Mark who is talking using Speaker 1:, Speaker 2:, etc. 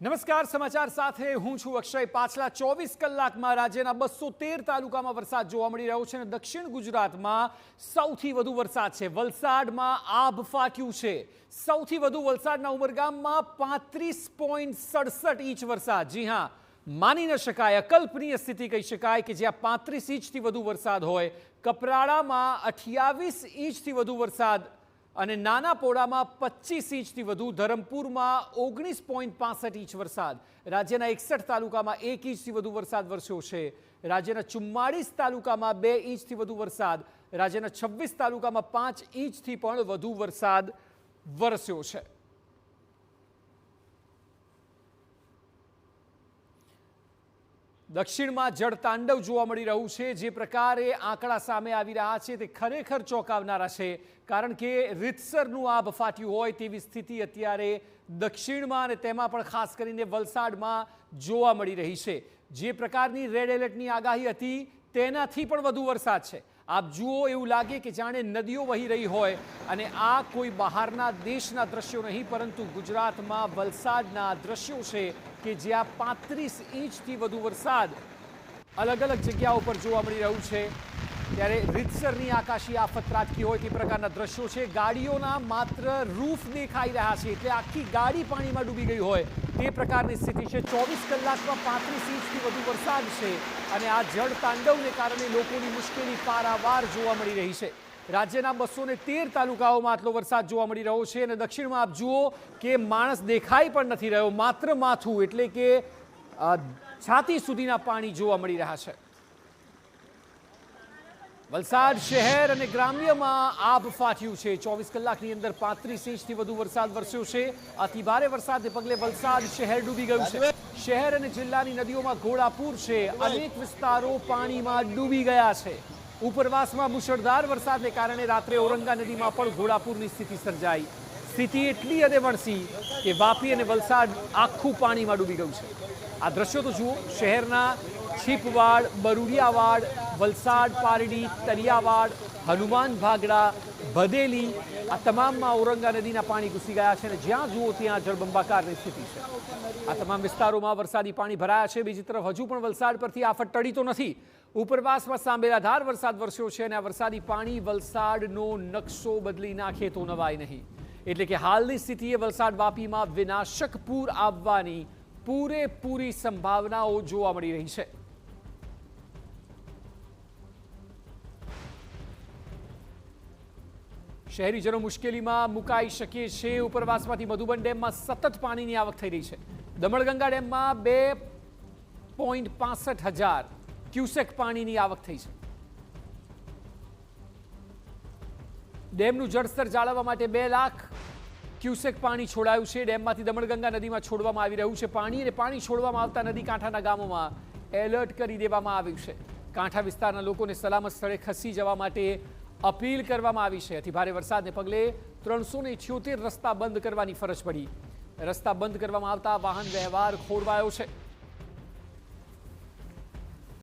Speaker 1: નમસ્કાર, સમાચાર સાથે હું છું અક્ષય। પાછલા 24 કલાકમાં રાજ્યના 213 તાલુકામાં વરસાદ જોવા મળી રહ્યો છે અને દક્ષિણ ગુજરાતમાં સૌથી વધુ વરસાદ છે। વલસાડમાં આભ ફાટ્યું છે। સૌથી વધુ વલસાડના ઉમરગામમાં 35.67 ઇંચ વરસાદ। જી હા, માની ન શકાય, અકલ્પનીય સ્થિતિ કહી શકાય કે જ્યાં 35 ઇંચથી વધુ વરસાદ હોય। કપરાડામાં 28 ઇંચથી વધુ વરસાદ અને નાનાપોડામાં 25 ઇંચથી વધુ, ધરમપુરમાં 19.65 ઇંચ વરસાદ। રાજ્યના 61 તાલુકામાં 1 ઇંચથી વધુ વરસાદ વરસ્યો છે। રાજ્યના 44 તાલુકામાં 2 ઇંચથી વધુ વરસાદ, રાજ્યના 26 તાલુકામાં 5 ઇંચથી પણ વધુ વરસાદ વરસ્યો છે। દક્ષિણમાં જળતાંડવ જોવા મળી રહ્યું છે। જે પ્રકારે આંકડા સામે આવી રહ્યા છે તે ખરેખર ચોંકાવનારા છે, કારણ કે રીતસરનું આભ ફાટ્યું હોય તેવી સ્થિતિ અત્યારે દક્ષિણમાં અને તેમાં પણ ખાસ કરીને વલસાડમાં જોવા મળી રહી છે। જે પ્રકારની રેડ એલર્ટની આગાહી હતી તેનાથી પણ વધુ વરસાદ છે। આપ જુઓ, એવું લાગે કે જાણે નદીઓ વહી રહી હોય અને આ કોઈ બહારના દેશના દ્રશ્યો નહીં, પરંતુ ગુજરાતમાં વલસાડના દ્રશ્યો છે કે જ્યાં 35 ઇંચથી વધુ વરસાદ અલગ અલગ જગ્યાઓ પર જોવા મળી રહ્યું છે। ત્યારે રીતસરની આકાશી આફત ત્રાટકી હોય તે પ્રકારના દ્રશ્યો છે। ગાડીઓના માત્ર રૂફ દેખાઈ રહ્યા છે, એટલે આખી ગાડી પાણીમાં ડૂબી ગઈ હોય તે પ્રકારની સ્થિતિ છે। 24 કલાકમાં 35 ઇંચથી વધુ વરસાદ છે અને આ જળ તાંડવને કારણે લોકોની મુશ્કેલી પારાવાર જોવા મળી રહી છે। રાજ્યના 213 તાલુકાઓમાં આટલો વરસાદ જોવા મળી રહ્યો છે અને દક્ષિણમાં આપ જુઓ કે માણસ દેખાઈ પણ નથી રહ્યો, માત્ર માથું એટલે કે છાતી સુધીના પાણી જોવા મળી રહ્યા છે। વલસાડ શહેર અને ગ્રામ્યમાં આભ ફાટ્યું છે। 24 કલાકની અંદર 35 ઇંચથી વધુ વરસાદ વરસ્યો છે। અતિ ભારે વરસાદને પગલે વલસાડ શહેર ડૂબી ગયું છે। શહેર અને જિલ્લાની નદીઓમાં ઘોડાપૂર છે। અનેક વિસ્તારો પાણીમાં ડૂબી ગયા છે। ઉપરવાસમાં મુશળધાર વરસાદને કારણે રાત્રે ઔરંગા નદીમાં પણ ઘોડાપૂરની સ્થિતિ સર્જાઈ। સ્થિતિ એટલી હદે વણસી કે વાપી અને વલસાડ આખું પાણીમાં ડૂબી ગયું છે। આ દ્રશ્યો તો જુઓ, શહેરના છીપવાડ, બરુડિયાવાડ, વલસાડ, પારડી, તરિયાવાડ, હનુમાન ભાગડા, ભદેલી, આ તમામમાં ઔરંગા નદીના પાણી ઘૂસી ગયા છે અને જ્યાં જુઓ ત્યાં જળબંબાકારની સ્થિતિ છે। આ તમામ વિસ્તારોમાં વરસાદી પાણી ભરાયા છે। બીજી તરફ હજુ પણ વલસાડ પરથી આફત ટળી તો નથી। ઉપરવાસમાં સાંભેલાધાર વરસાદ વરસ્યો છે અને આ વરસાદી પાણી વલસાડનો નકશો બદલી નાખે તો નવાય નહીં। એટલે કે હાલની સ્થિતિએ વલસાડ વાપીમાં વિનાશક પૂર આવવાની પૂરેપૂરી સંભાવનાઓ જોવા મળી રહી છે। શહેરીજનો મુશ્કેલીમાં મુકાઈ શકે છે। ઉપરવાસમાંથી મધુબન ડેમમાં સતત પાણીની આવક થઈ રહી છે। દમણગંગા ડેમમાં 2.65 હજાર ક્યુસેક પાણીની આવક થઈ છે। ડેમનું જળસ્તર જાળવવા માટે 2 લાખ ક્યુસેક પાણી છોડાયું છે। ડેમમાંથી દમણગંગા નદીમાં છોડવામાં આવી રહ્યું છે પાણી, અને પાણી છોડવામાં આવતા નદી કાંઠાના ગામોમાં એલર્ટ કરી દેવામાં આવ્યું છે। કાંઠા વિસ્તારના લોકોને સલામત સ્થળે ખસી જવા માટે અપીલ કરવામાં આવી છે। અતિ ભારે વરસાદને પગલે 378 રસ્તા બંધ કરવાની ફરજ પડી। રસ્તા બંધ કરવામાં આવતા વાહન વ્યવહાર ખોરવાયો છે।